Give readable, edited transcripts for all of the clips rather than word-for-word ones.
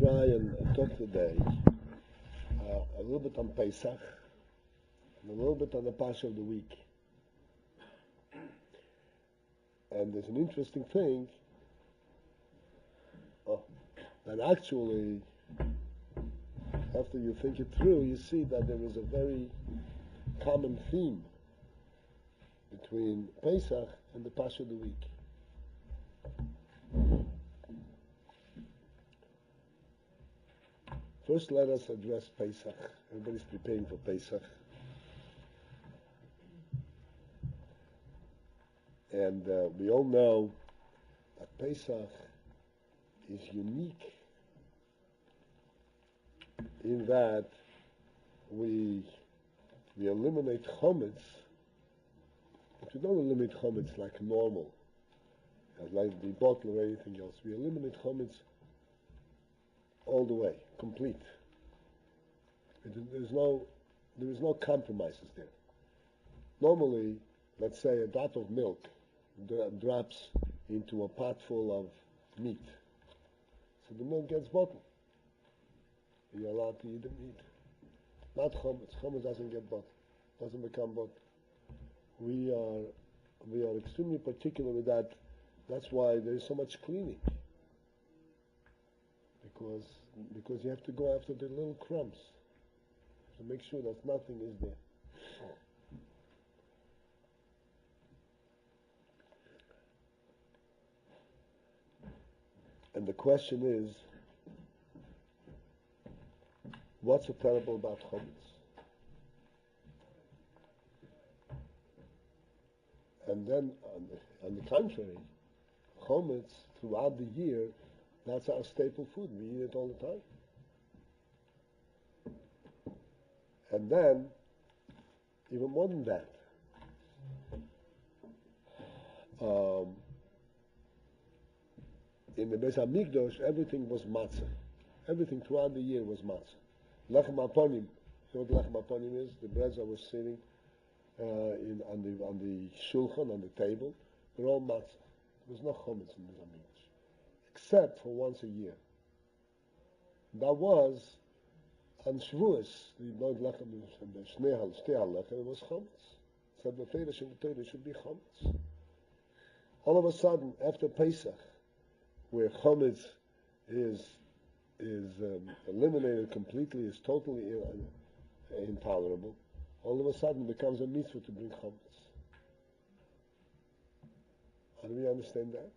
try and talk today a little bit on Pessach and a little bit on the Parsha of the week. And there's an interesting thing that actually, after you think it through, you see that there is a very common theme between Pesach and the Parsha of the week. First, let us address Pesach. Everybody's preparing for Pesach. And we all know that Pesach is unique in that we eliminate chometz, but we don't eliminate chometz like normal, like the bottle or anything else. We eliminate chometz all the way, complete. There is no compromises there. Normally, let's say a drop of milk drops into a pot full of meat. So the milk gets bottled. You're allowed to eat the meat. Not chometz. Chometz doesn't get bottled. Doesn't become bottled. We are extremely particular with that. That's why there is so much cleaning. Because you have to go after the little crumbs to make sure that nothing is there. And the question is, what's so terrible about chometz? And then, on the contrary, chometz throughout the year, that's our staple food. We eat it all the time. And then, even more than that, in the Beis HaMikdash, everything was matzah. Everything throughout the year was matzah. Lechem haponim. You know what lechem haponim is? The breads that were sitting on the shulchan, on the table, they're all matzah. There was no chometz in the Beis HaMikdash, except for once a year. That was on Shavuos. The blood lechem and the shnei halechem, it was chometz. Said the Torah should be chometz. All of a sudden, after Pesach, where chometz is eliminated completely, is totally intolerable, all of a sudden it becomes a mitzvah to bring chometz. How do we understand that?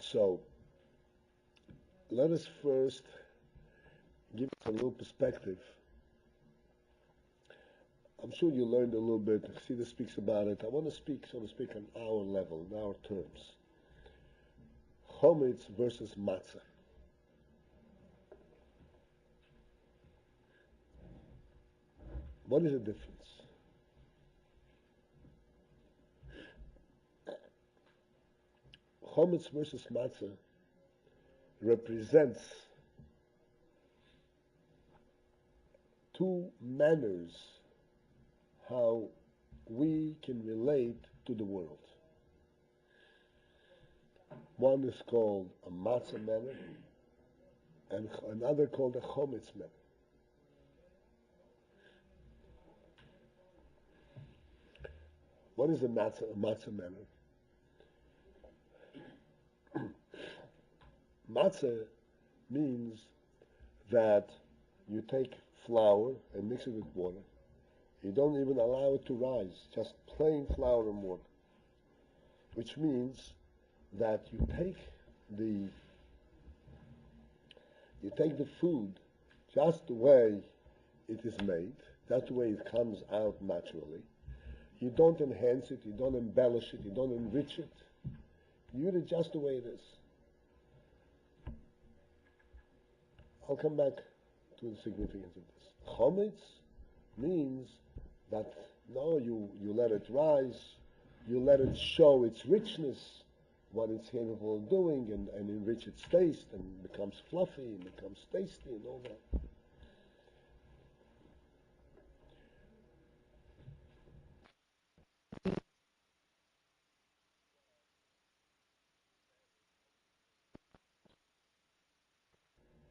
So, let us first give us a little perspective. I'm sure you learned a little bit. Chassidus speaks about it. I want to speak, so to speak, on our level, in our terms. Chometz versus matzah. What is the difference? Chometz versus matzah represents two manners how we can relate to the world. One is called a matzah manner, and another called a chometz manner. What is a matzah manner? Matzah means that you take flour and mix it with water. You don't even allow it to rise, just plain flour and water. Which means that you take the food just the way it is made, just the way it comes out naturally. You don't enhance it, you don't embellish it, you don't enrich it. You eat it just the way it is. I'll come back to the significance of this. Chometz means that no, you let it rise, you let it show its richness, what it's capable of doing, and enrich its taste, and becomes fluffy, and becomes tasty, and all that.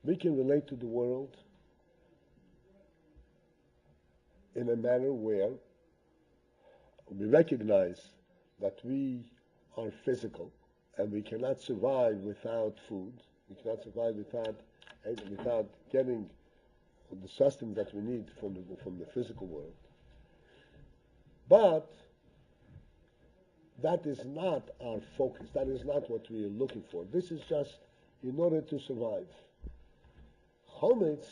we can relate to the world in a manner where we recognize that we are physical and we cannot survive without food. We cannot survive without getting the sustenance that we need from the physical world. But that is not our focus. That is not what we are looking for. This is just in order to survive. Chometz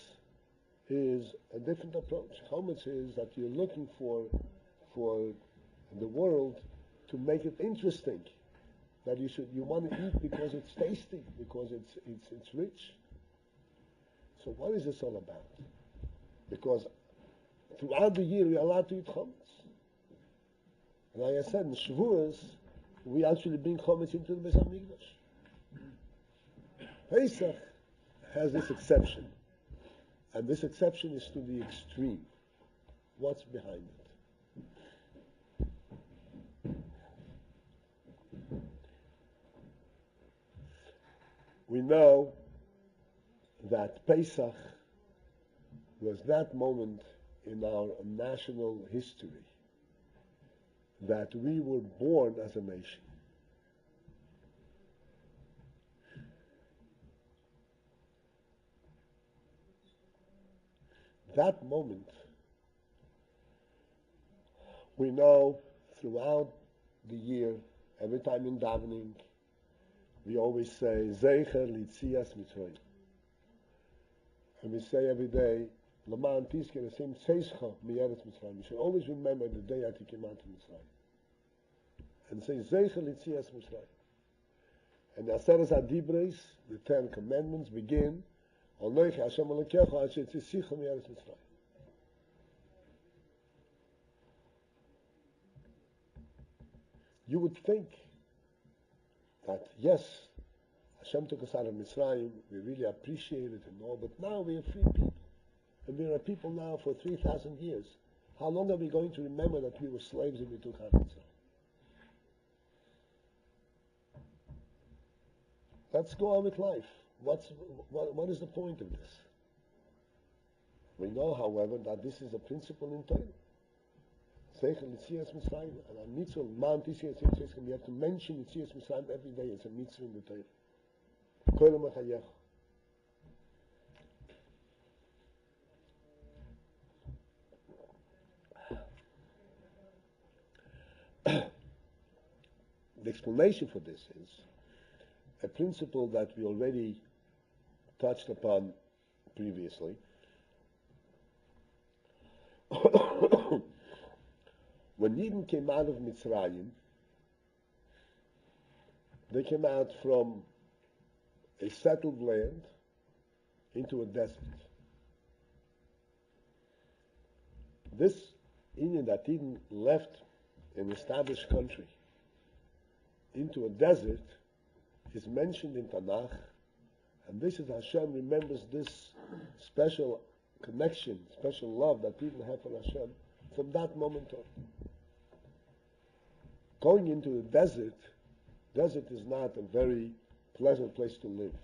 is a different approach. Chometz is that you're looking for the world to make it interesting. That you want to eat because it's tasty, because it's rich. So what is this all about? Because throughout the year we are allowed to eat chometz. And like I said, in Shavuos, we actually bring chometz into the Beis Hamikdash. Pesach has this exception. And this exception is to the extreme. What's behind it? We know that Pesach was that moment in our national history that we were born as a nation. That moment, we know throughout the year, every time in davening, we always say, Zeicher Litzias Mitzrayim. And we say every day, Laman Tizke Nesim Tzeischa Mi'eretz Mitzrayim. You should always remember the day that you came out of Mitzrayim. And say, Zeicher Litzias Mitzrayim. And the Aseres HaDibros, the 10 Commandments, begin, Onoich Hashem Elokecha Asher Tzisicha Mi'eretz Mitzrayim. You would think that yes, Hashem took us out of Mitzrayim, we really appreciate it and all, but now we are free people. And we are a people now for 3,000 years. How long are we going to remember that we were slaves and we took out of Mitzrayim? Let's go on with life. What is the point of this? We know, however, that this is a principle in Torah. We have to mention Yitzias Mitzrayim every day. It's a mitzvah in the Torah. The explanation for this is a principle that we already touched upon previously. When Yidden came out of Mitzrayim, they came out from a settled land into a desert. This Indian that Yidden left an established country into a desert is mentioned in Tanakh, and this is Hashem remembers this special connection, special love that people have for Hashem from that moment on. Going into the desert is not a very pleasant place to live.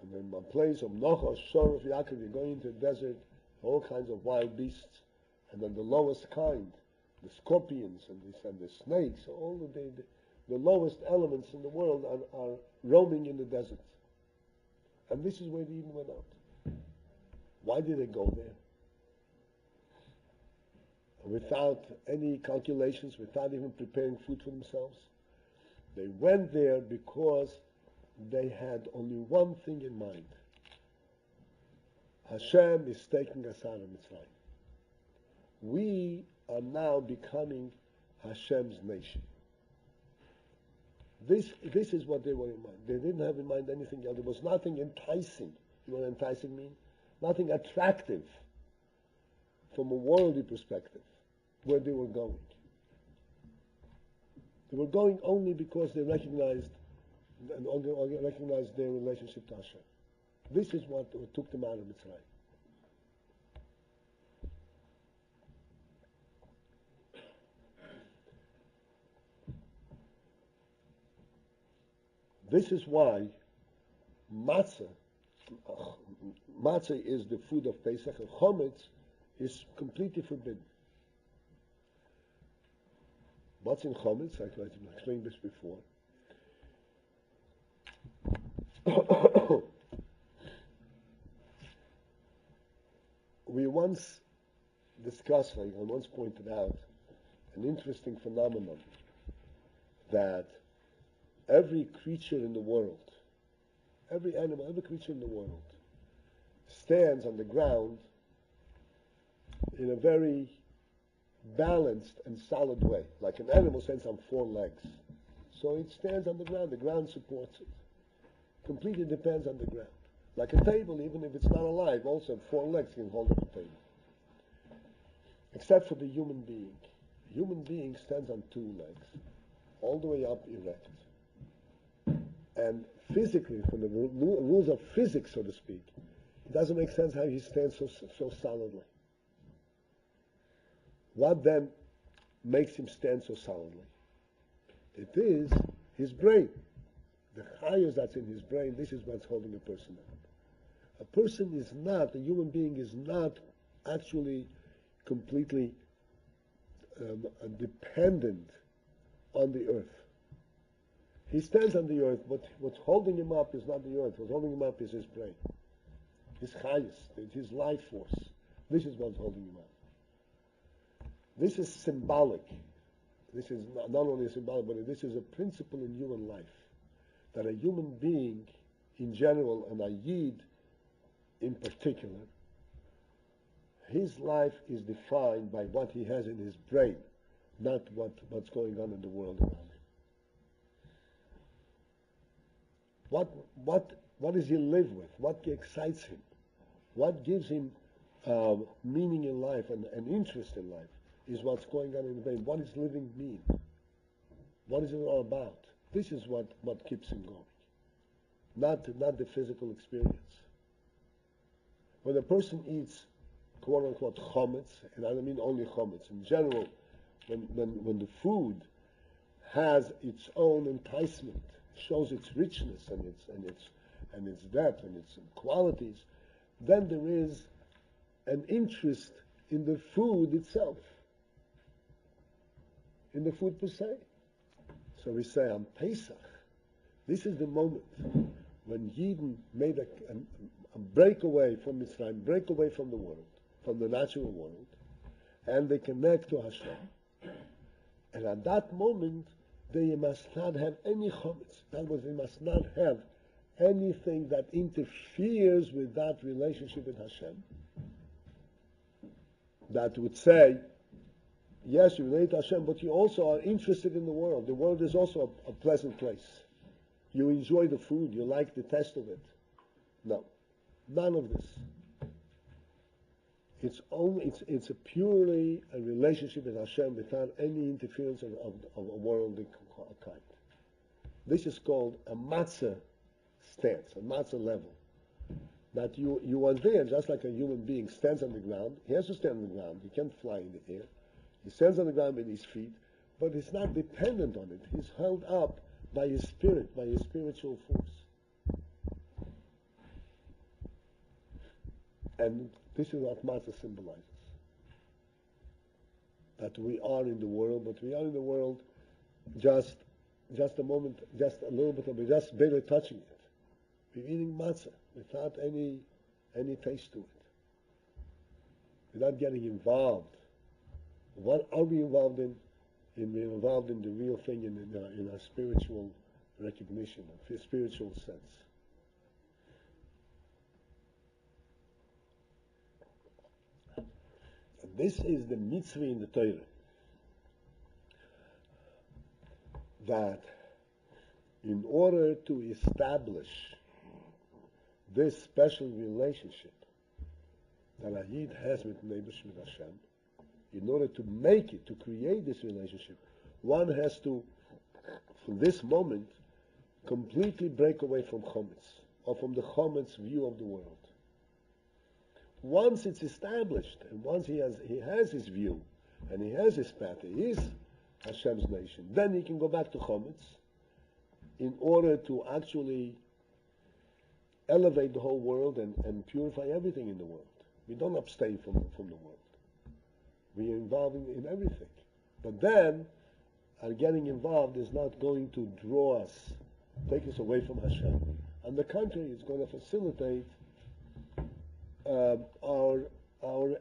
And in a place of Noach, Shor of Yaakov, you're going into the desert, all kinds of wild beasts, and then the lowest kind, the scorpions and the snakes, all of the lowest elements in the world are roaming in the desert. And this is where the Eden went out. Why did they go there? Without any calculations, without even preparing food for themselves. They went there because they had only one thing in mind. Hashem is taking us out of Mitzrayim. We are now becoming Hashem's nation. This is what they were in mind. They didn't have in mind anything else. There was nothing enticing. You know what enticing mean? Nothing attractive from a worldly perspective where they were going. They were going only because they recognized their relationship to Hashem. This is what took them out of Mitzrayim. This is why matzah matzah is the food of Pesach, and chometz is completely forbidden. What's in chometz? I explained this before. We once discussed, I once pointed out, an interesting phenomenon that every creature in the world, every animal, every creature in the world stands on the ground in a very balanced and solid way. Like an animal stands on four legs. So it stands on the ground supports it. Completely depends on the ground. Like a table, even if it's not alive, also four legs can hold up a table. Except for the human being. The human being stands on two legs, all the way up erect. And physically, from the rules of physics, so to speak, it doesn't make sense how he stands so solidly. What then makes him stand so solidly? It is his brain. The chayos that's in his brain, this is what's holding a person up. A person is not, a human being is not actually completely dependent on the earth. He stands on the earth, but what's holding him up is not the earth. What's holding him up is his brain, his chayos, his life force. This is what's holding him up. This is symbolic. This is not only symbolic, but this is a principle in human life. That a human being in general, and a yid in particular, his life is defined by what he has in his brain, not what's going on in the world around him. What does he live with? What excites him? What gives him meaning in life and interest in life is what's going on in the brain. What does living mean? What is it all about? This is what keeps him going, not the physical experience. When a person eats, quote unquote, chometz, and I don't mean only chometz, in general, when the food has its own enticement, shows its richness and its depth and its qualities, then there is an interest in the food itself, in the food per se. So we say on Pesach, this is the moment when Yidden made a breakaway from Mitzrayim, break away from the world, from the natural world, and they connect to Hashem. And at that moment, they must not have any chometz. In other words, they must not have anything that interferes with that relationship with Hashem. That would say, yes, you relate to Hashem, but you also are interested in the world. The world is also a pleasant place. You enjoy the food. You like the taste of it. No, none of this. It's a purely a relationship with Hashem without any interference of a worldly kind. This is called a matzah stance, a matzah level. That you are there just like a human being stands on the ground. He has to stand on the ground. He can't fly in the air. He stands on the ground with his feet, but he's not dependent on it. He's held up by his spirit, by his spiritual force. And this is what matzah symbolizes. That we are in the world, but we are in the world just a moment, just a little bit of it, just barely touching it. We're eating matzah without any taste to it. Without getting involved. What are we involved in? We're involved in the real thing in our spiritual recognition, a spiritual sense. And this is the mitzvah in the Torah. That in order to establish this special relationship that a Yid has with Hashem, in order to make it, to create this relationship, one has to, from this moment, completely break away from chometz, or from the chometz view of the world. Once it's established, and once he has his view, and he has his path, he is Hashem's nation, then he can go back to chometz in order to actually elevate the whole world and purify everything in the world. We don't abstain from the world. We are involved in everything. But then, our getting involved is not going to draw us, take us away from Hashem. On the contrary, it's going to facilitate our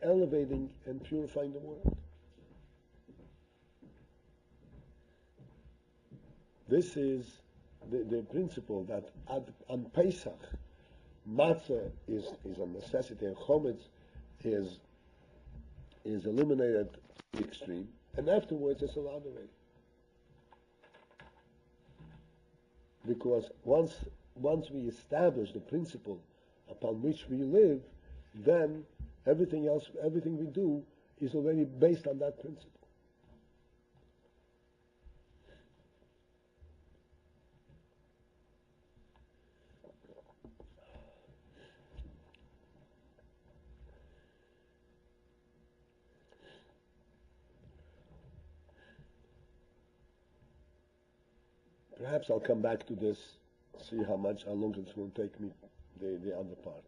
elevating and purifying the world. This is the principle that on Pesach, matzah is a necessity, and chometz is eliminated to the extreme, and afterwards it's allowed already. Because once we establish the principle upon which we live, then everything we do is already based on that principle. Perhaps I'll come back to this, see how long it will take me, the other part.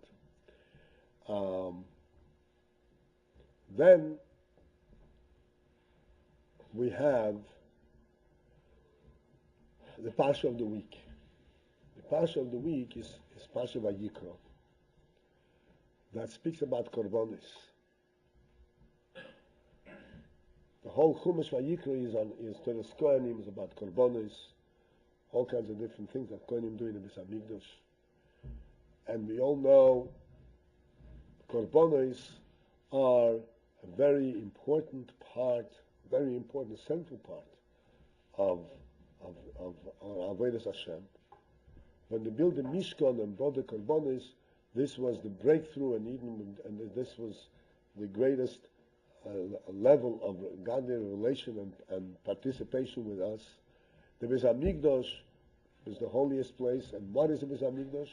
Then we have the Parsha of the week. The Parsha of the week is Parsha Vayikrah, that speaks about korbanos. The whole Chumash Vayikrah is Teres Kohanim, is about korbanos, all kinds of different things that Kohanim do in the Beis Hamikdash. And we all know korbanos are a very important central part of our Avodas Hashem. When they built the Mishkan and brought the korbanos, this was the breakthrough, and this was the greatest level of godly relation and participation with us. The Beis Hamikdash is the holiest place, and what is the Beis Hamikdash?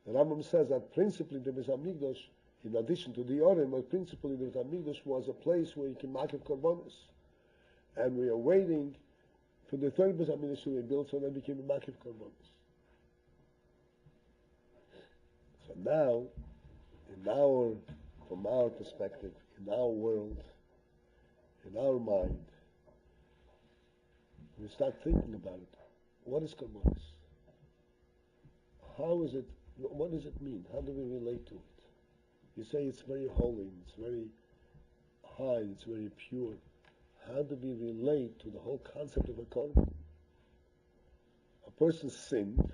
The Rambam says that principally the Beis Hamikdash, in addition to the Orim, but principally the Beis Hamikdash was a place where you can make korbanos, and we are waiting for the third Beis Hamikdash to be built, so that we can make korbanos. So now, from our perspective, in our world, in our mind, we start thinking about it. What is korbanos? How is it? What does it mean? How do we relate to it? You say it's very holy, it's very high, it's very pure. How do we relate to the whole concept of a korban? A person sinned,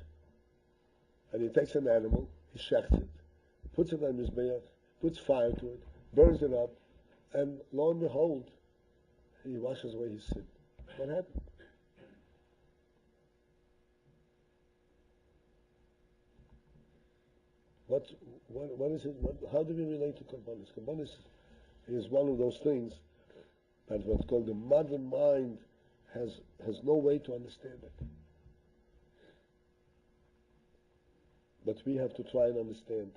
and he takes an animal, he shechts it, puts it on his mizbeach, puts fire to it, burns it up, and lo and behold, he washes away his sin. What happened? What is it? How do we relate to korbanos? Korbanos is one of those things that what's called the modern mind has no way to understand it. But we have to try and understand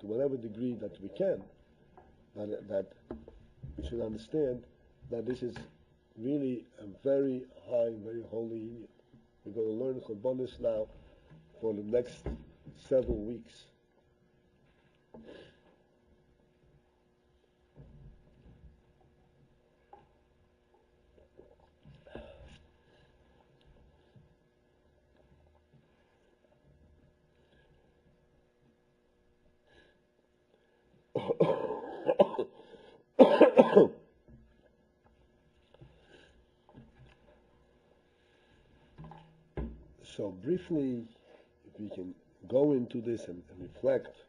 to whatever degree that we can, that we should understand that this is really a very high, very holy union. We're going to learn korbanos now for the next several weeks. So briefly, if we can go into this and reflect,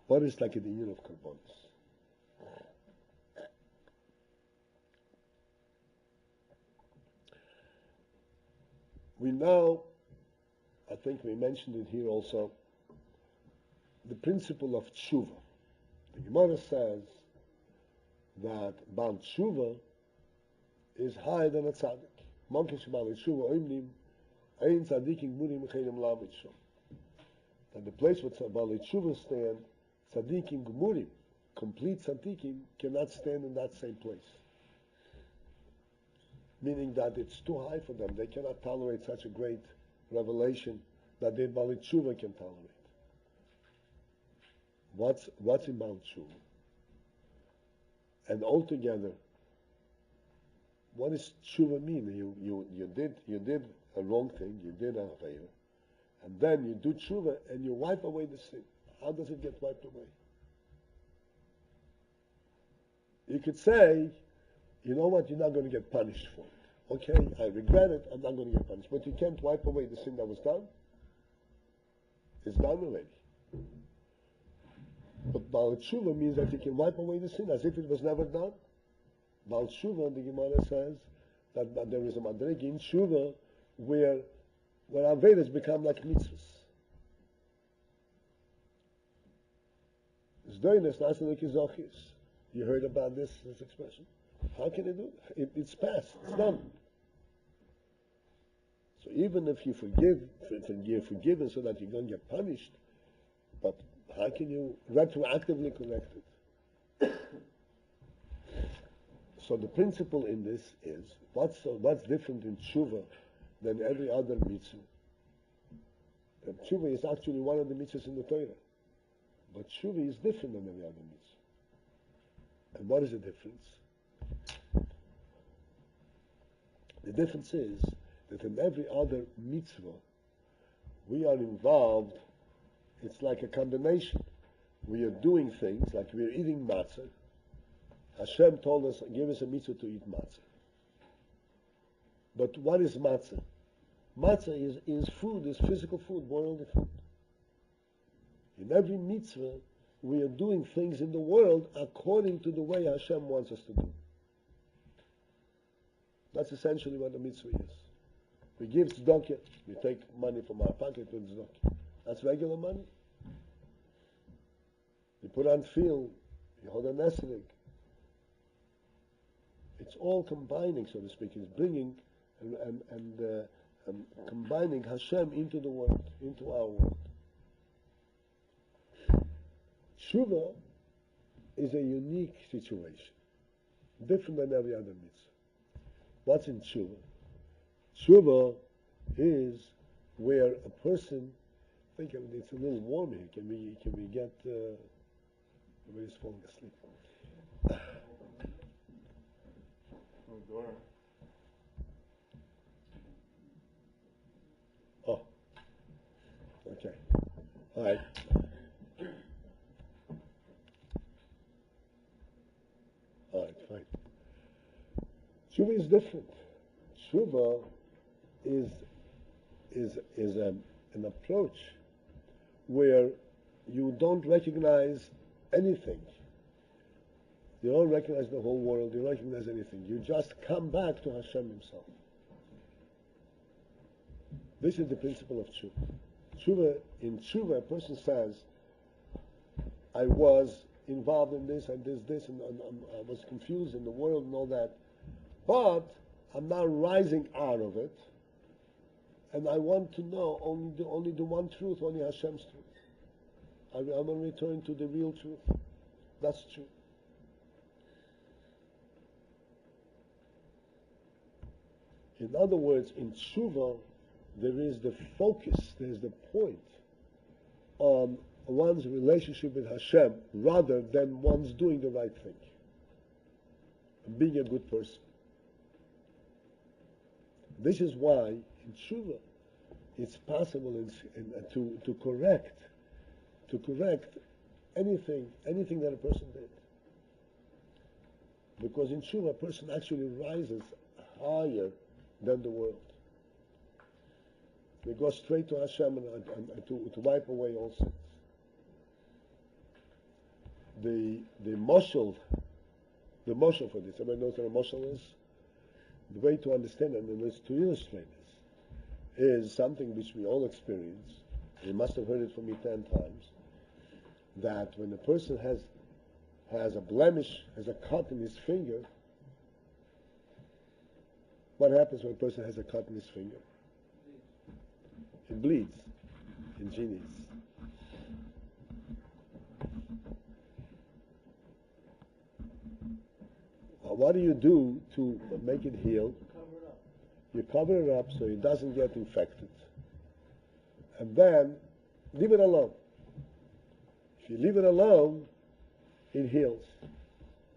what is like the union of korbanos? We know, I think we mentioned it here also, the principle of tshuva. The Gemara says that Baal Tshuva is higher than a tzaddik. Monkesh Baal Tshuva oimnim ein tzaddikim gmurim chayim lamed shom. That the place where Baal Tshuva stand, tzaddikim gmurim, complete tzaddikim, cannot stand in that same place. Meaning that it's too high for them. They cannot tolerate such a great revelation that the Baal Tshuva can tolerate. what's in Baal Tshuva, and altogether, what does tshuva mean? You did a wrong thing, you did a aveira, and then you do tshuva and you wipe away the sin. How does it get wiped away? You could say, you know what, you're not going to get punished for it. Okay, I regret it, I'm not going to get punished. But you can't wipe away the sin that was done. It's done already. But Baal Tshuva means that you can wipe away the sin as if it was never done. Baal Tshuva, the Gemara says, that there is a madrega in Tshuva where Avedas become like mitzvahs. Zdoines nasan lekizochis. You heard about this expression? How can it do it? It's past. It's done. So even if you you're forgiven so that you don't get punished, but how can you retroactively correct it? So the principle in this is, what's different in tshuva than every other mitzvah? And tshuva is actually one of the mitzvahs in the Torah. But tshuva is different than every other mitzvah. And what is the difference? The difference is that in every other mitzvah, we are involved, it's like a combination. We are doing things, like we are eating matzah. Hashem told us, give us a mitzvah to eat matzah. But what is matzah? Matzah is food, is physical food, boiled food. In every mitzvah, we are doing things in the world according to the way Hashem wants us to do. That's essentially what the mitzvah is. We give tzedakah, we take money from our pocket to tzedakah. That's regular money. You put on tefillin, you hold an esrog. It's all combining, so to speak. It's bringing and combining Hashem into the world, into our world. Tshuva is a unique situation, different than every other mitzvah. What's in tshuva? Tshuva is where a person, I think it's a little warm here. Can we get? Everybody's falling asleep. Oh, okay. All right. All right, fine. Tshuva is different. Tshuva is an approach where you don't recognize anything. You don't recognize the whole world. You don't recognize anything. You just come back to Hashem Himself. This is the principle of tshuva. In tshuva, a person says, I was involved in this and this, and I was confused in the world and all that, but I'm now rising out of it, and I want to know only the one truth, only Hashem's truth. I'm going to return to the real truth. That's true. In other words, in tshuva, there is the focus, there's the point on one's relationship with Hashem rather than one's doing the right thing and being a good person. This is why in tshuva it's possible to correct anything that a person did. Because in tshuva a person actually rises higher than the world. They go straight to Hashem and to wipe away all sins. The mashal for this, everybody knows what a mashal is? The way to understand it and to illustrate this is something which we all experience. You must have heard it from me 10 times. That when a person has a blemish, has a cut in his finger, what happens when a person has a cut in his finger? It bleeds in genies. What do you do to make it heal? You cover it up so it doesn't get infected. And then leave it alone. If you leave it alone, it heals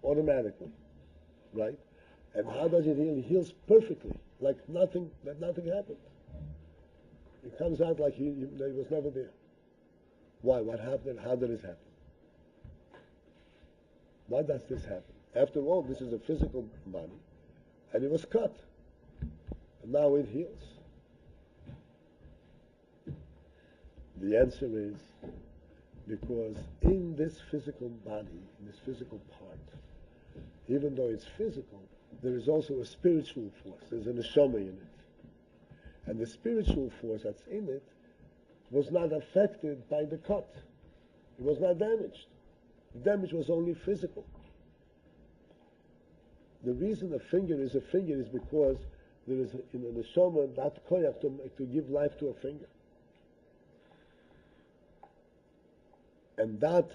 automatically, right? And how does it heal? It heals perfectly, like nothing happened. It comes out like it was never there. Why? What happened? How did it happen? Why does this happen? After all, this is a physical body, and it was cut, and now it heals. The answer is because in this physical body, in this physical part, even though it's physical, there is also a spiritual force. There's a neshama in it. And the spiritual force that's in it was not affected by the cut. It was not damaged. The damage was only physical. The reason a finger is because there is in the neshama that koyach to give life to a finger. And that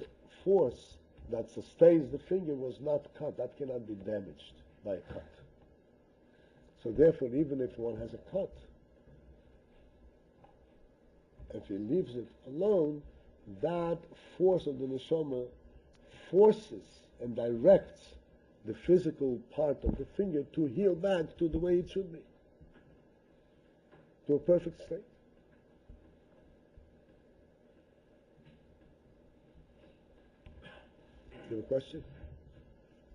force that sustains the finger was not cut. That cannot be damaged by a cut. So therefore, even if one has a cut, if he leaves it alone, that force of the neshama forces and directs the physical part of the finger to heal back to the way it should be, to a perfect state. You have a question?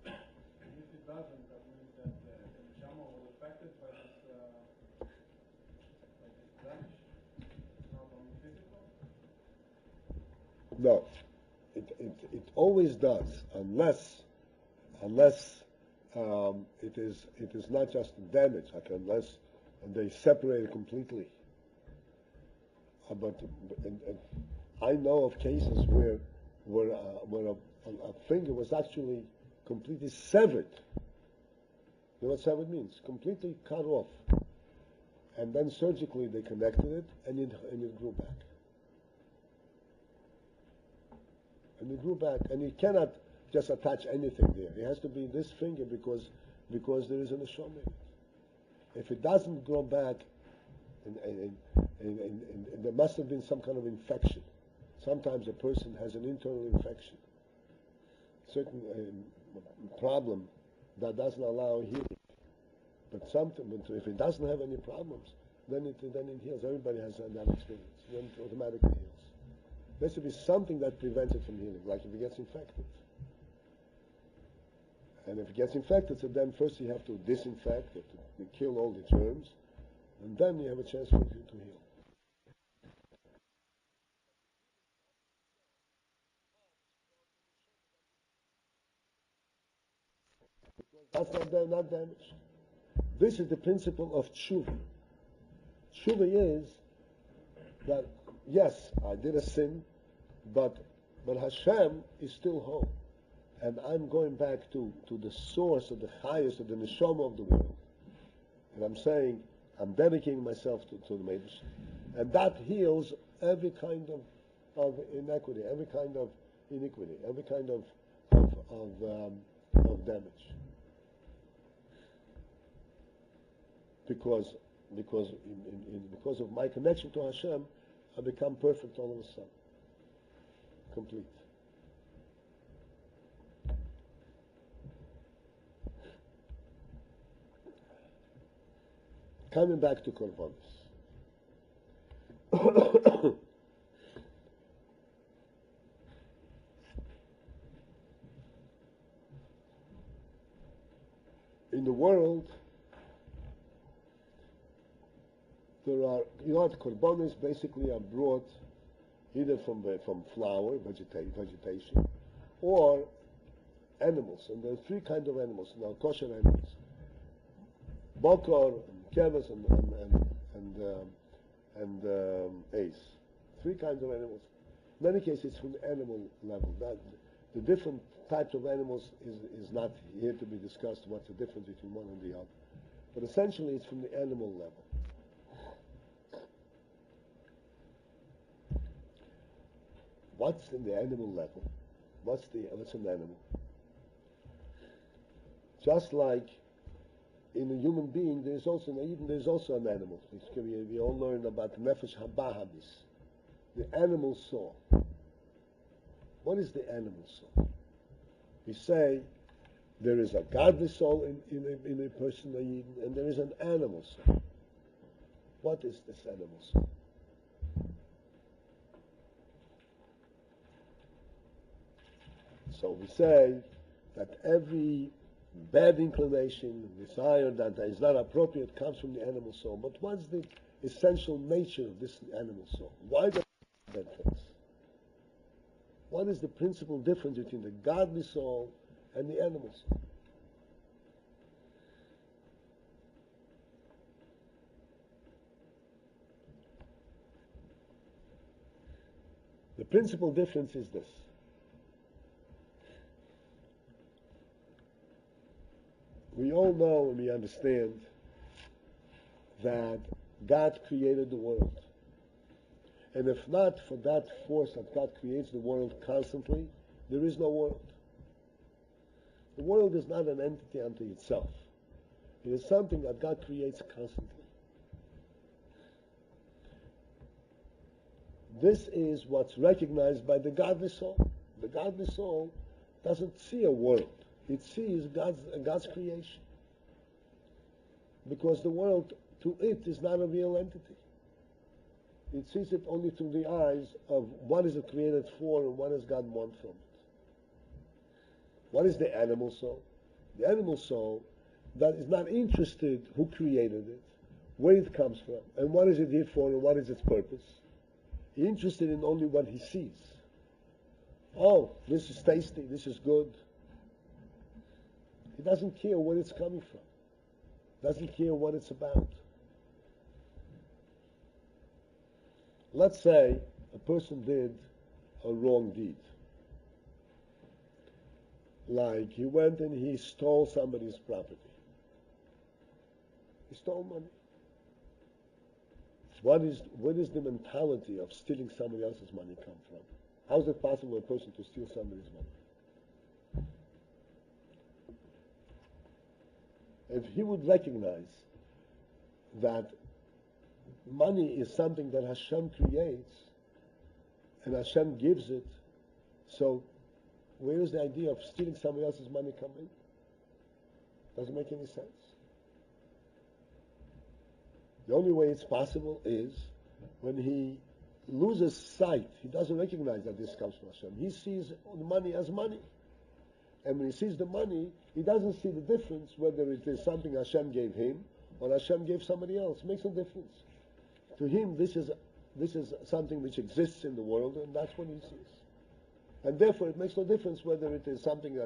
If it doesn't, that means that the neshama was affected by this damage? It's not only physical? No. It always does, unless it is not just damage, like unless they separate it completely. But I know of cases where a finger was actually completely severed. You know what severed means? Completely cut off. And then surgically they connected it, and it grew back. And it grew back, and you cannot just attach anything there. It has to be this finger because there is a neshama in it. If it doesn't grow back, and there must have been some kind of infection. Sometimes a person has an internal infection, certain problem that doesn't allow healing. But if it doesn't have any problems, then it heals. Everybody has that experience. Then it automatically heals. There has to be something that prevents it from healing, like if it gets infected. And if it gets infected, so then first you have to disinfect, you have to kill all the germs, and then you have a chance for it to heal. That's not damaged. This is the principle of tshuva. Tshuva is that, yes, I did a sin, but Hashem is still whole. And I'm going back to the source of the highest, of the neshama of the world. And I'm saying, I'm dedicating myself to the Medrash. And that heals every kind of inequity, every kind of iniquity, every kind of damage. Because of my connection to Hashem, I become perfect all of a sudden. Complete. Coming back to Korbanos. In the world, there are, Korbanos basically are brought either from flower, vegetation, or animals. And there are three kinds of animals, now kosher animals. Bokor, keves, and ace. Three kinds of animals. In many cases, it's from the animal level. The different types of animals is not here to be discussed, what's the difference between one and the other. But essentially, it's from the animal level. What's in the animal level? What's an animal? Just like in a human being, there's also an animal. We all learn about nefesh habahamis, the animal soul. What is the animal soul? We say there is a godly soul in a person, a Yidden, and there is an animal soul. What is this animal soul? So we say that every bad inclination, desire that is not appropriate comes from the animal soul. But what's the essential nature of this animal soul? Why does it do bad things? What is the principal difference between the godly soul and the animal soul? The principal difference is this. We all know and we understand that God created the world. And if not for that force that God creates the world constantly, there is no world. The world is not an entity unto itself. It is something that God creates constantly. This is what's recognized by the godly soul. The godly soul doesn't see a world. It sees God's creation. Because the world, to it, is not a real entity. It sees it only through the eyes of what is it created for and what does God want from it. What is the animal soul? The animal soul that is not interested who created it, where it comes from, and what is it here for and what is its purpose. He's interested in only what he sees. Oh, this is tasty, this is good. He doesn't care where it's coming from. Doesn't care what it's about. Let's say a person did a wrong deed. Like he went and he stole somebody's property. He stole money. What is the mentality of stealing somebody else's money come from? How is it possible for a person to steal somebody's money? If he would recognize that money is something that Hashem creates and Hashem gives it, so where is the idea of stealing somebody else's money come in? Doesn't make any sense. The only way it's possible is when he loses sight. He doesn't recognize that this comes from Hashem. He sees the money as money. And when he sees the money, he doesn't see the difference whether it is something Hashem gave him or Hashem gave somebody else. It makes no difference. To him, this is something which exists in the world, and that's what he sees. And therefore, it makes no difference whether it is something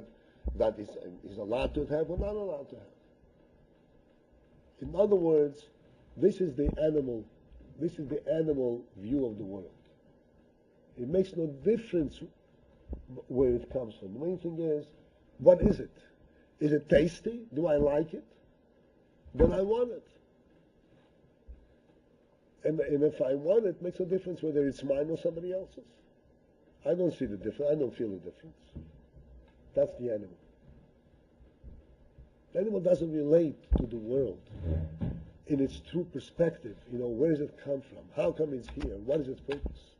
that is allowed to have or not allowed to have. In other words, this is the animal view of the world. It makes no difference where it comes from. The main thing is, what is it? Is it tasty? Do I like it? Then I want it. And if I want it, it makes no difference whether it's mine or somebody else's. I don't see the difference. I don't feel the difference. That's the animal. The animal doesn't relate to the world in its true perspective. Where does it come from? How come it's here? What is its purpose?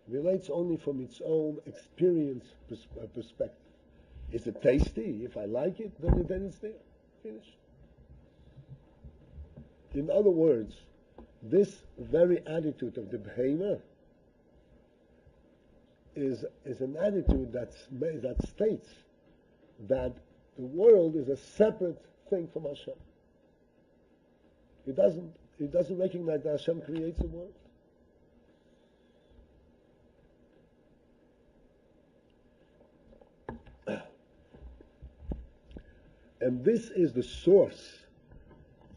It relates only from its own experience perspective. Is it tasty? If I like it, then it's there. Finished. In other words, this very attitude of the behemoth is an attitude that states that the world is a separate thing from Hashem. It doesn't recognize that Hashem creates the world. And this is the source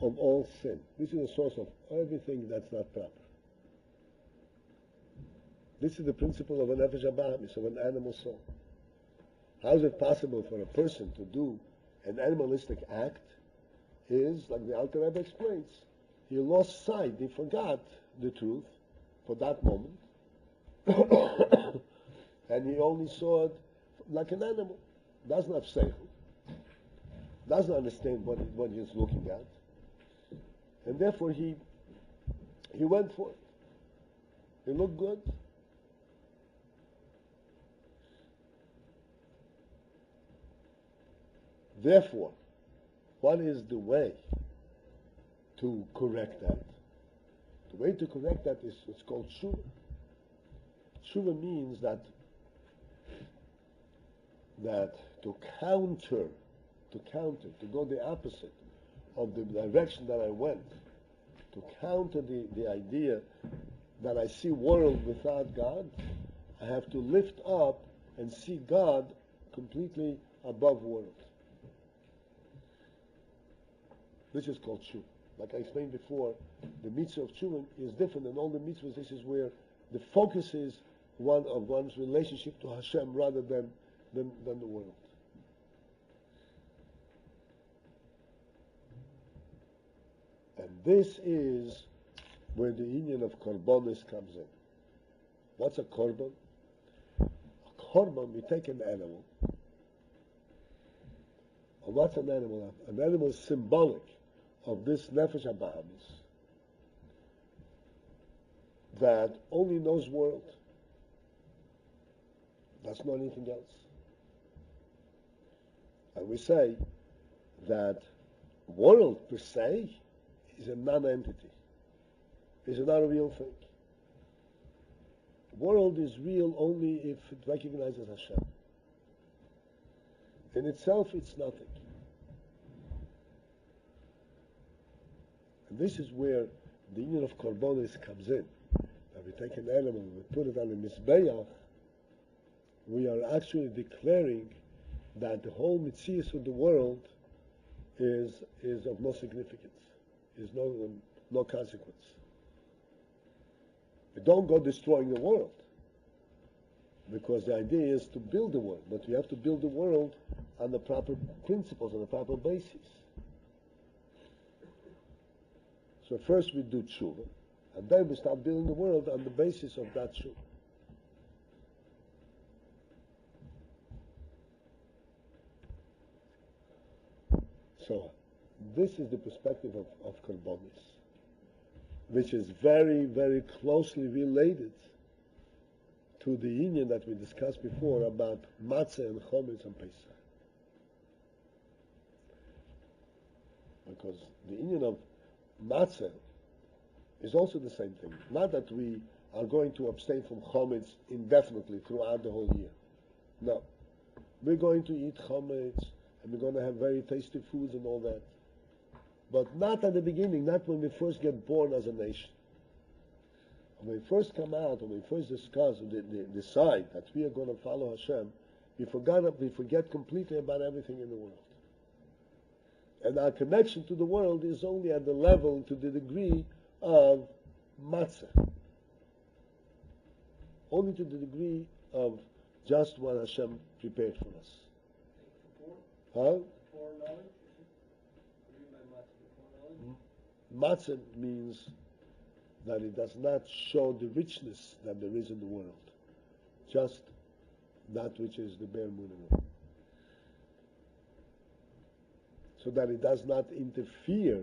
of all sin. This is the source of everything that's not proper. This is the principle of an nefesh habahamis, of an animal soul. How is it possible for a person to do an animalistic act? Is, like the Alter Rebbe explains, he lost sight, he forgot the truth for that moment, and he only saw it like an animal. Doesn't have seichel, doesn't understand what he's looking at, and therefore he went for it. It looked good. Therefore, what is the way to correct that? The way to correct that is what's called tshuva. Tshuva means that to counter, to go the opposite of the direction that I went, to counter the idea that I see world without God, I have to lift up and see God completely above world. This is called tshuva. Like I explained before, the mitzvah of tshuva is different than all the mitzvahs. This is where the focus is one of one's relationship to Hashem rather than the world. And this is where the union of korbanos comes in. What's a korban? A korban, we take an animal. And what's an animal? An animal is symbolic of this nefesh habahamis that only knows world. That's not anything else. And we say that world per se is a non-entity. It's not a real thing. World is real only if it recognizes Hashem. In itself, it's nothing. And this is where the union of korbanos comes in. That we take an animal, we put it on the mizbeach, we are actually declaring that the whole mitzias of the world is of no significance, is no consequence. We don't go destroying the world, because the idea is to build the world, but we have to build the world on the proper principles, on the proper basis. So first we do tshuva, and then we start building the world on the basis of that tshuva. So this is the perspective of korbanos, which is very, very closely related to the union that we discussed before about matzah and chometz and Pessach. Because the union of matzah is also the same thing. Not that we are going to abstain from chometz indefinitely throughout the whole year. No. We're going to eat chometz, and we're going to have very tasty foods and all that. But not at the beginning, not when we first get born as a nation. When we first come out, when we first decide that we are going to follow Hashem, we forget completely about everything in the world. And our connection to the world is only at the level, to the degree of matzah. Only to the degree of just what Hashem prepared for us. Huh? Matzah means that it does not show the richness that there is in the world, just that which is the bare minimum. So that it does not interfere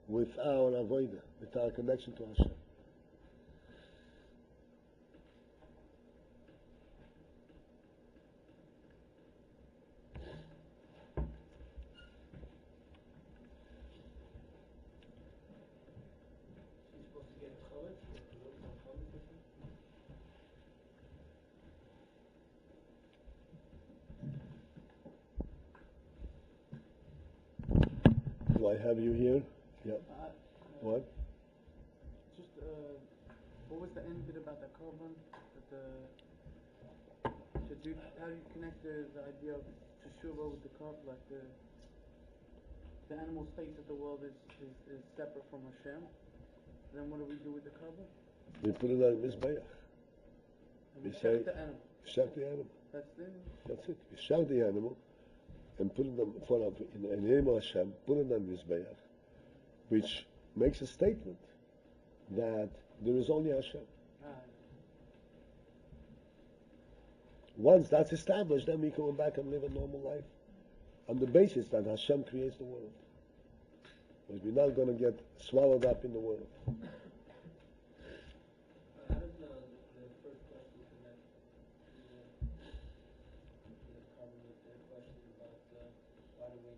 with our avodah, with our connection to Hashem. Do I have you here? Yeah. What? Just, what was the end bit about the korban? How do you connect the idea of teshuvah with the korban? Like the animal state of the world is separate from Hashem. Then what do we do with the korban? We put it on mizbeach. We say the animal. Shak the animal. That's it. We shak the animal and put it in the name of Hashem, put it on mizbeach, which makes a statement that there is only Hashem. Once that's established, then we come back and live a normal life on the basis that Hashem creates the world. Because we're not going to get swallowed up in the world. How does the first question connect to the common with the question about why do we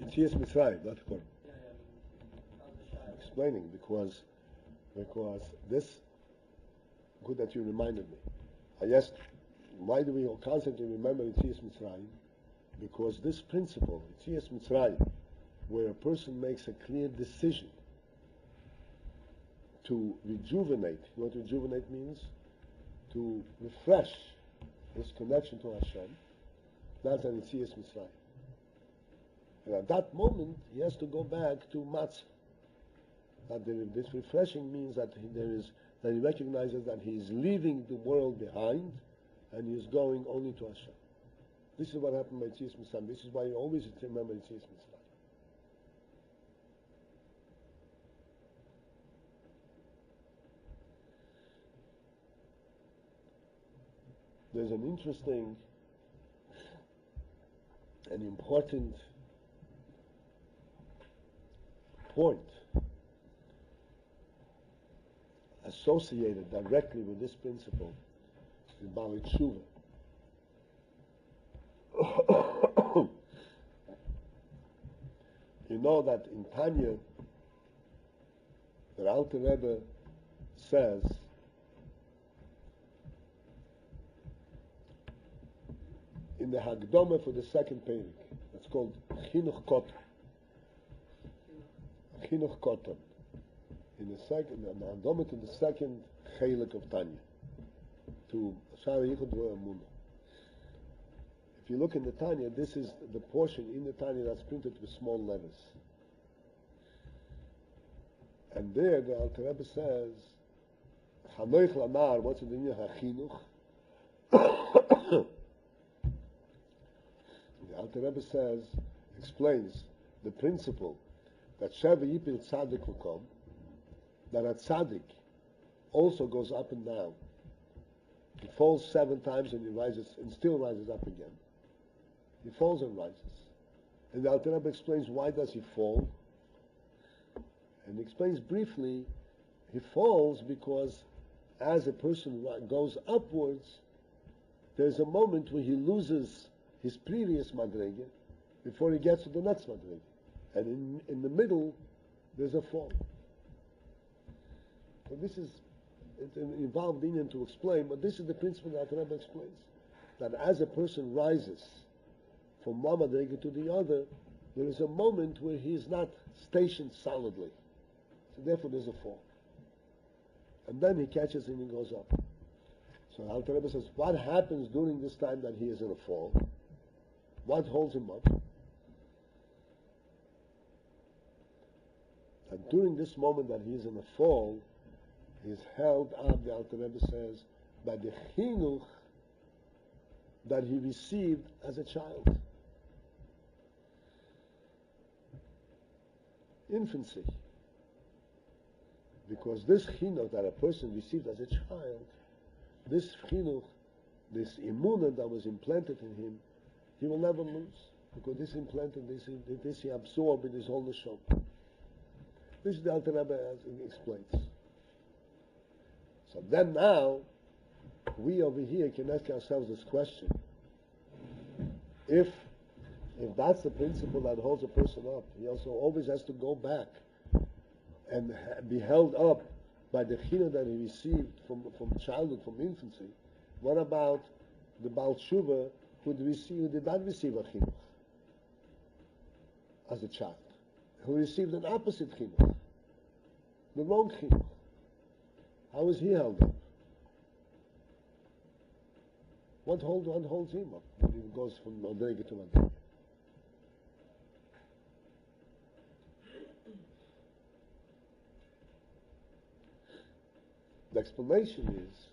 Yetzias Mitzrayim, not Korban. Yeah, yeah. As a child. Explaining because this, good that you reminded me. I asked, why do we constantly remember Yetzias Mitzrayim? Because this principle, Yetzias Mitzrayim, where a person makes a clear decision to rejuvenate. You know what rejuvenate means? To refresh his connection to Hashem. That's an Yetzias Mitzrayim. And at that moment, he has to go back to Matzah. This refreshing means that he recognizes that he is leaving the world behind and he is going only to Hashem. This is what happened by Yetzias Mitzrayim. This is why you always remember Yetzias Mitzrayim. There's an interesting and important point associated directly with this principle in Bali Tshuva. You know that in Tanya, the Alter Rebbe says in the Hagdoma for the second Perek, it's called Chinuch Koton. Chinuch Koton. In the second, the Hagdoma to the second Chelik of Tanya, to Shara Yichud V'Emunah. If you look in the Tanya, this is the portion in the Tanya that's printed with small letters. And there the Alter Rebbe says, Chanoich Lamar, what's in the name HaChinuch? The Alter Rebbe says, explains the principle that Sheva Yipil Tzaddik will come, that a Tzaddik also goes up and down. He falls 7 times and he rises, and still rises up again. He falls and rises. And the Alter Rebbe explains why does he fall. And he explains briefly, he falls because as a person goes upwards, there's a moment where he loses his previous madrega before he gets to the next madrega. And in the middle, there's a fall. So this is, it's an involved Indian to explain, but this is the principle that the Rebbe explains. That as a person rises from one madrega to the other, there is a moment where he is not stationed solidly. So therefore there's a fall. And then he catches and he goes up. So Alter Rebbe says, what happens during this time that he is in a fall? What holds him up? And during this moment that he is in a fall, he is held up, the Alter Rebbe says, by the chinuch that he received as a child. Infancy. Because this chinuch that a person received as a child, this chinuch, this imunah that was implanted in him, he will never lose. Because this implanted, this he absorbed in his whole neshama. This is the Alter Rebbe explains. So then now, we over here can ask ourselves this question. If that's the principle that holds a person up, he also always has to go back and be held up by the chinuch that he received from childhood, from infancy. What about the Baal Tshuva who did not receive a chinuch as a child, who received an opposite chinuch, the wrong chinuch? How is he held up? What holds him up when he goes from madrega to madrega? The explanation is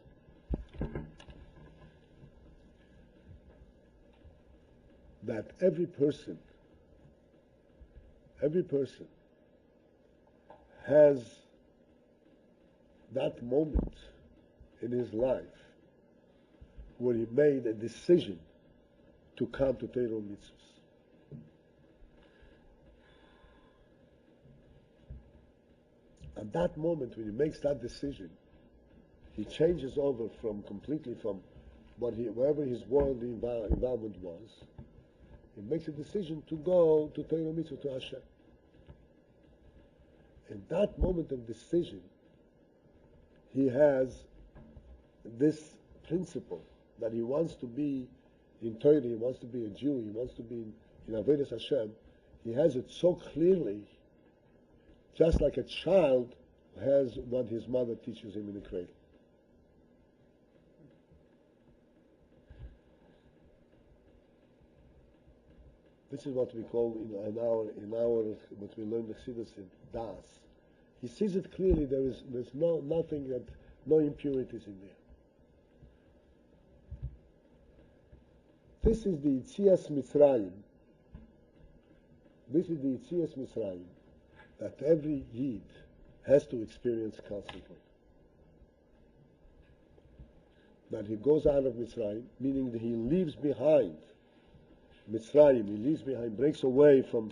that every person has that moment in his life where he made a decision to come to Torah mitzvahs. At that moment when he makes that decision, he changes over completely from wherever his worldly involvement was, He makes a decision to go to Torah Mitzvah, to Hashem. In that moment of decision, he has this principle that he wants to be in Torah, he wants to be a Jew, he wants to be in Avodas Hashem. He has it so clearly, just like a child has what his mother teaches him in the cradle. This is what we call in our what we learn the Chassidus in Das. He sees it clearly. There's nothing that no impurities in there. This is the Yitzias Mitzrayim. This is the Yitzias Mitzrayim that every Yid has to experience constantly. That he goes out of Mitzrayim, meaning that he leaves behind Mitzrayim, he leaves behind, breaks away from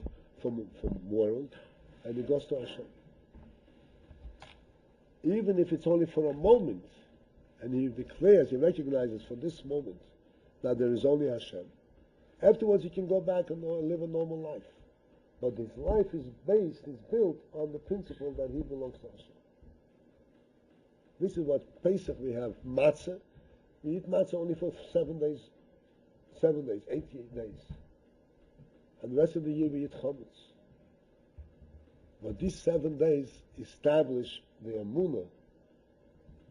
world, and he goes to Hashem. Even if it's only for a moment, and he declares, he recognizes for this moment that there is only Hashem. Afterwards he can go back and live a normal life. But his life is built on the principle that he belongs to Hashem. This is what Pesach we have matzah. We eat matzah only for 7 days, 8 days. And the rest of the year we eat chametz. But these 7 days establish the emunah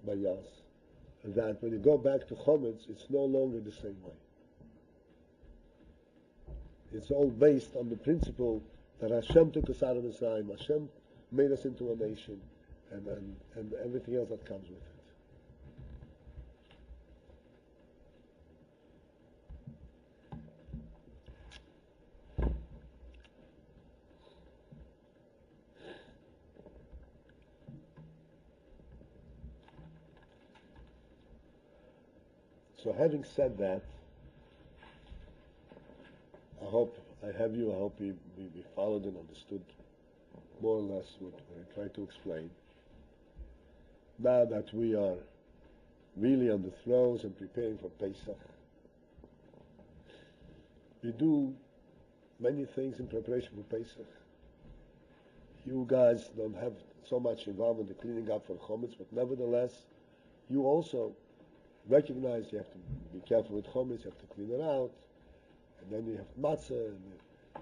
by Yas, that when you go back to chametz, it's no longer the same way. It's all based on the principle that Hashem took us out of Mitzrayim, Hashem made us into a nation, and everything else that comes with it. So having said that, I hope we followed and understood more or less what I tried to explain. Now that we are really on the throes and preparing for Pesach, we do many things in preparation for Pesach. You guys don't have so much involvement in cleaning up for chametz, but nevertheless, you also recognize you have to be careful with chametz, you have to clean it out, and then you have matzah, and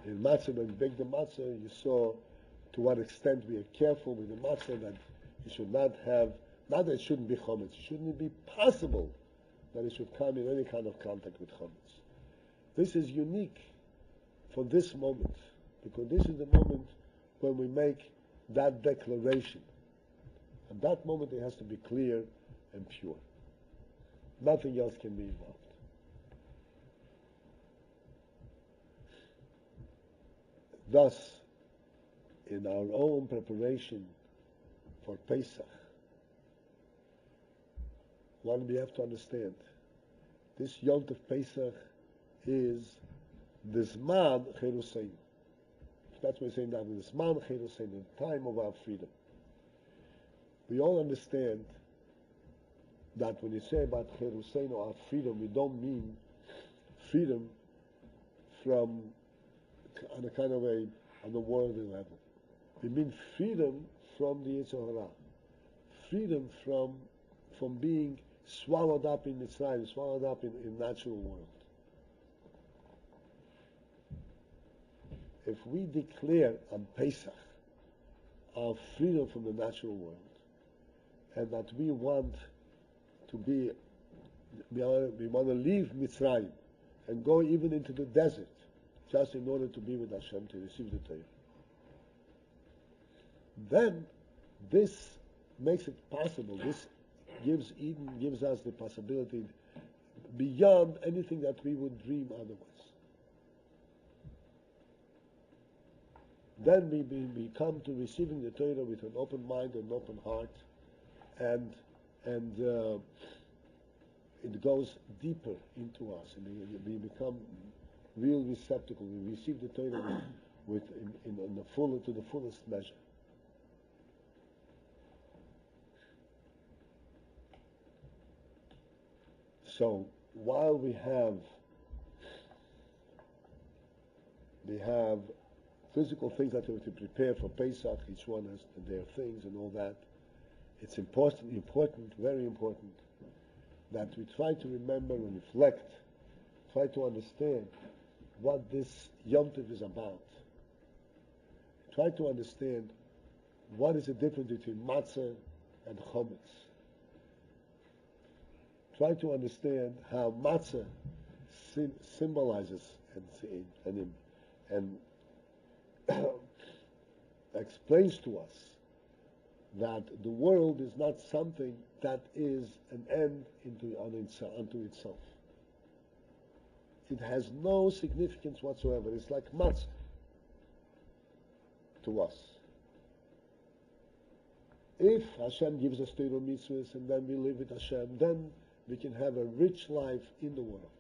in matzah, when you bake the matzah, you saw to what extent we are careful with the matzah, that you should not have, not that it shouldn't be chametz, it shouldn't be possible that it should come in any kind of contact with chametz. This is unique for this moment, because this is the moment when we make that declaration. At that moment it has to be clear and pure. Nothing else can be involved. Thus, in our own preparation for Pesach, one we have to understand, this Yom Tov Pesach is the Zman Cheruseinu. That's what we're saying now, the Zman Cheruseinu, the time of our freedom. We all understand that when you say about Cheruseinu, our freedom, we don't mean freedom from on a kind of on the worldly level. We mean freedom from the Yetzer Hara, freedom from being swallowed up in Mitzrayim, swallowed up in natural world. If we declare on Pesach our freedom from the natural world, and that we want to want to leave Mitzrayim and go even into the desert, just in order to be with Hashem, to receive the Torah, then this makes it possible. This gives us the possibility beyond anything that we would dream otherwise. Then we come to receiving the Torah with an open mind and open heart, and it goes deeper into us, and we become real receptacle. We receive the Torah to the fullest measure. So while we have They have physical things that they have to prepare for Pesach. Each one has their things and all that. It's important, very important, that we try to remember and reflect, try to understand what this Yom Tov is about. Try to understand what is the difference between matzah and chometz. Try to understand how matzah symbolizes and explains to us that the world is not something that is an end unto itself. It has no significance whatsoever. It's like matzah to us. If Hashem gives us Torah mitzvahs and then we live with Hashem, then we can have a rich life in the world.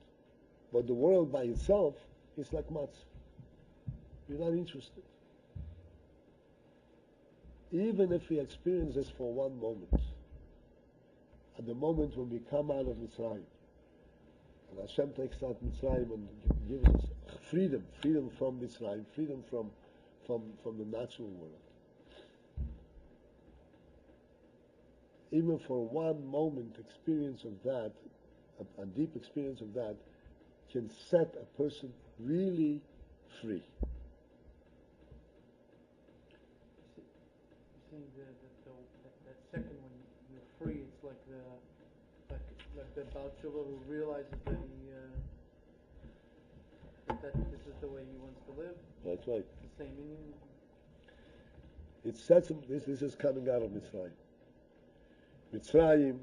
But the world by itself is like matzah. We're not interested. Even if we experience this for one moment, at the moment when we come out of Mitzrayim, and Hashem takes out Mitzrayim and gives us freedom from Mitzrayim, freedom from the natural world. Even for one moment experience of that, a deep experience of that, can set a person really free. You're saying that second when you're free, it's like the Balchova who realizes that that this is the way he wants to live. That's right. The same meaning. It sets him. This is coming out of Mitzrayim. Mitzrayim,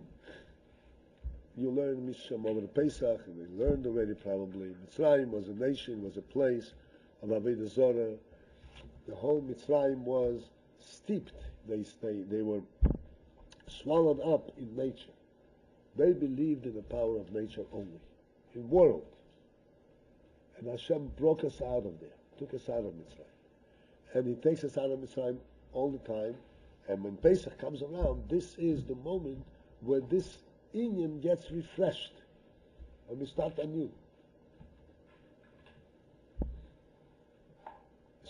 you learn Misham over the Pesach, and they learned already probably. Mitzrayim was a nation, was a place of Avodah Zorah. The whole Mitzrayim was steeped. They were swallowed up in nature. They believed in the power of nature only, in world. And Hashem broke us out of there, took us out of Mitzrayim. And He takes us out of Mitzrayim all the time. And when Pesach comes around, this is the moment where this inyan gets refreshed. And we start anew.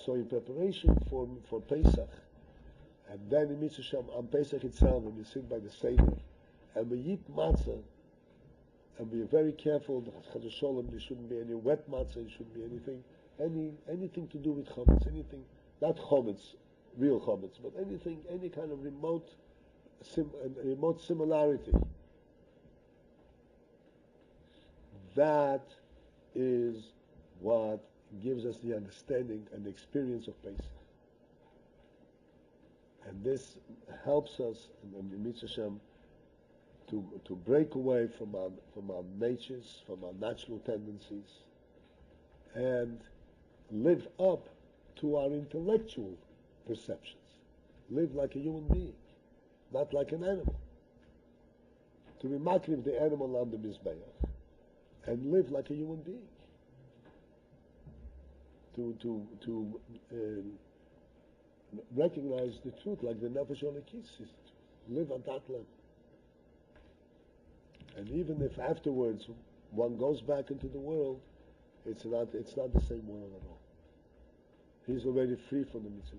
So in preparation for Pesach, and then in Mitzvah on Pesach itself, when we sit by the Seder, and we eat matzah, and we are very careful, there shouldn't be any wet matzah, there shouldn't be anything to do with chometz, anything, not chometz, real chometz, but any kind of remote similarity. That is what gives us the understanding and the experience of Pesach. And this helps us in Mitzvah Hashem to break away from our natures, from our natural tendencies, and live up to our intellectual perceptions. Live like a human being, not like an animal. To be makriv the animal on the mizbeach, and live like a human being. To recognize the truth, like the Nefesh Olekis is the truth. Live at that level. And even if afterwards one goes back into the world, it's not the same world at all. He's already free from the mitzvah.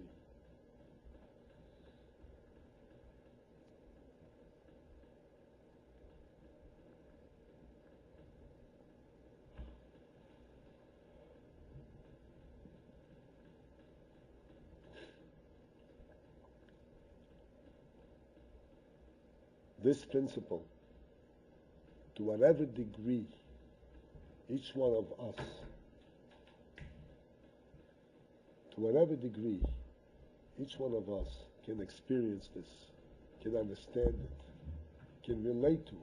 This principle, to whatever degree each one of us, can experience this, can understand it, can relate to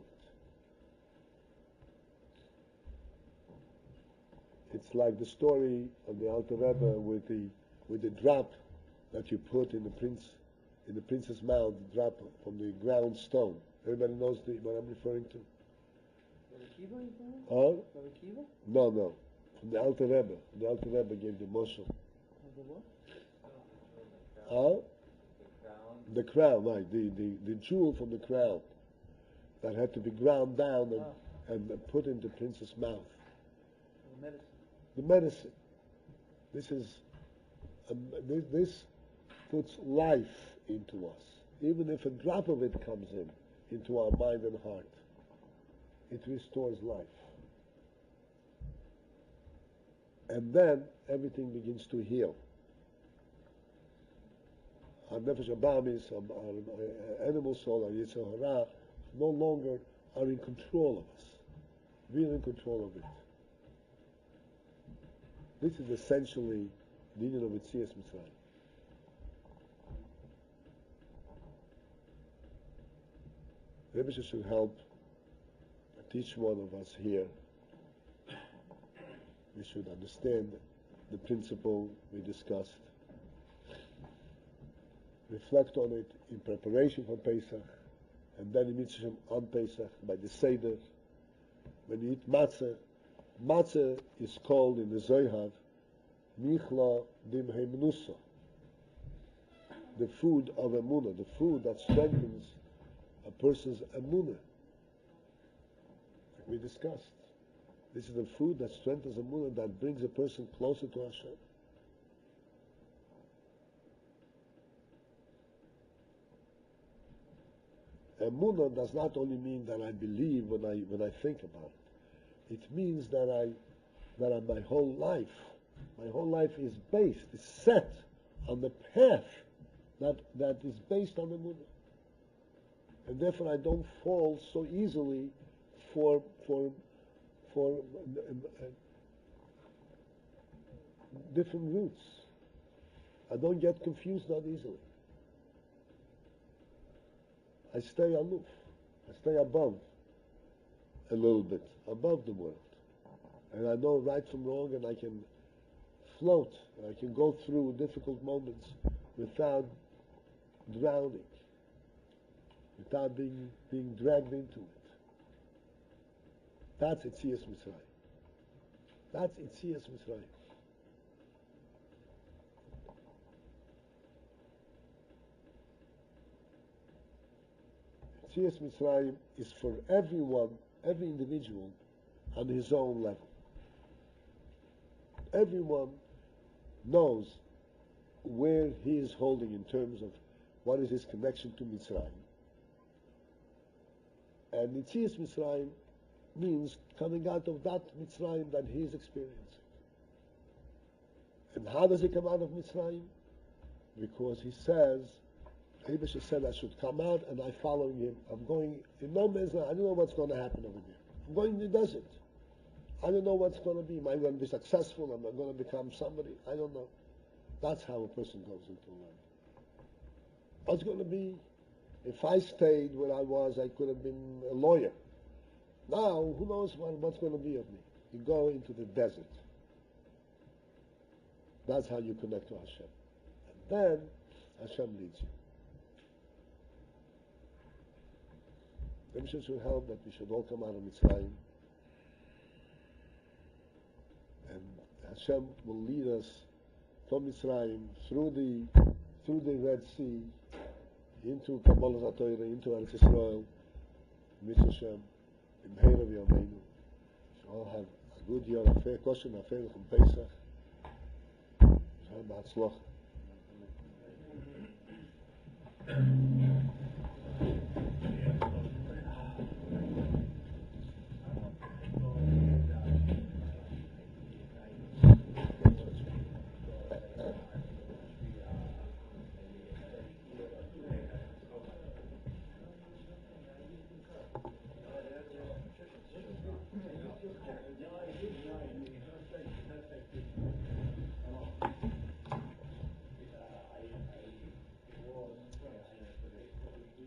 it. It's like the story of the Alter Rebbe with the drop that you put in the prince's mouth, the drop from the ground stone. Everybody knows what I'm referring to. Rabbi Kiva, you talking? Huh? Rabbi Kiva? No. From the Alter Rebbe. The Alter Rebbe gave the moshel. The what? Huh? The crown, right. The jewel from the crown that had to be ground down and put into the prince's mouth. The medicine. The medicine. This is this puts life into us. Even if a drop of it comes into our mind and heart, it restores life. And then everything begins to heal. Our nefesh abamis, our animal soul, our Yetzer Hara, no longer are in control of us. We are in control of it. This is essentially the union of Yetzias Mitzrayim. Rebbe should help each one of us here. We should understand the principle we discussed, reflect on it in preparation for Pesach, and then in Mitzvah on Pesach by the Seder. When you eat matzah, matzah is called in the Zohar Michla Dimhei Menusa, the food of Emunah, the food that strengthens a person's Emunah. Like we discussed, this is the food that strengthens Emunah, that brings a person closer to Hashem. Emunah does not only mean that I believe when I think about it. It means that my whole life is based, is set on the path that is based on Emunah. And therefore I don't fall so easily for different routes. I don't get confused that easily. I stay aloof. I stay above a little bit, above the world. And I know right from wrong, and I can float, and I can go through difficult moments without drowning, without being dragged into it. That's Yetzias Mitzrayim. That's Yetzias Mitzrayim. Yetzias Mitzrayim is for everyone, every individual, on his own level. Everyone knows where he is holding in terms of what is his connection to Mitzrayim. And Yetzias Mitzrayim means coming out of that Mitzrayim that he is experiencing. And how does he come out of Mitzrayim? Because he says, Abba said I should come out, and I'm following him. I'm going in no man's land. I don't know what's going to happen over there. I'm going to the desert. I don't know what's going to be. Am I going to be successful? Am I going to become somebody? I don't know. That's how a person goes into life. What's going to be? If I stayed where I was, I could have been a lawyer. Now, who knows what's going to be of me? You go into the desert. That's how you connect to Hashem. And then Hashem leads you. The mission should help that we should all come out of Mitzrayim, and Hashem will lead us from Mitzrayim through the Red Sea into Kabbalah Torah, into Eretz Yisrael, Mitzvah Hashem, in Meir Yameinu. We should all have a good year, a fair question, a fair from Pesach. Shalom B'Hatzlach.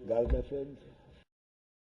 Got it, my friend?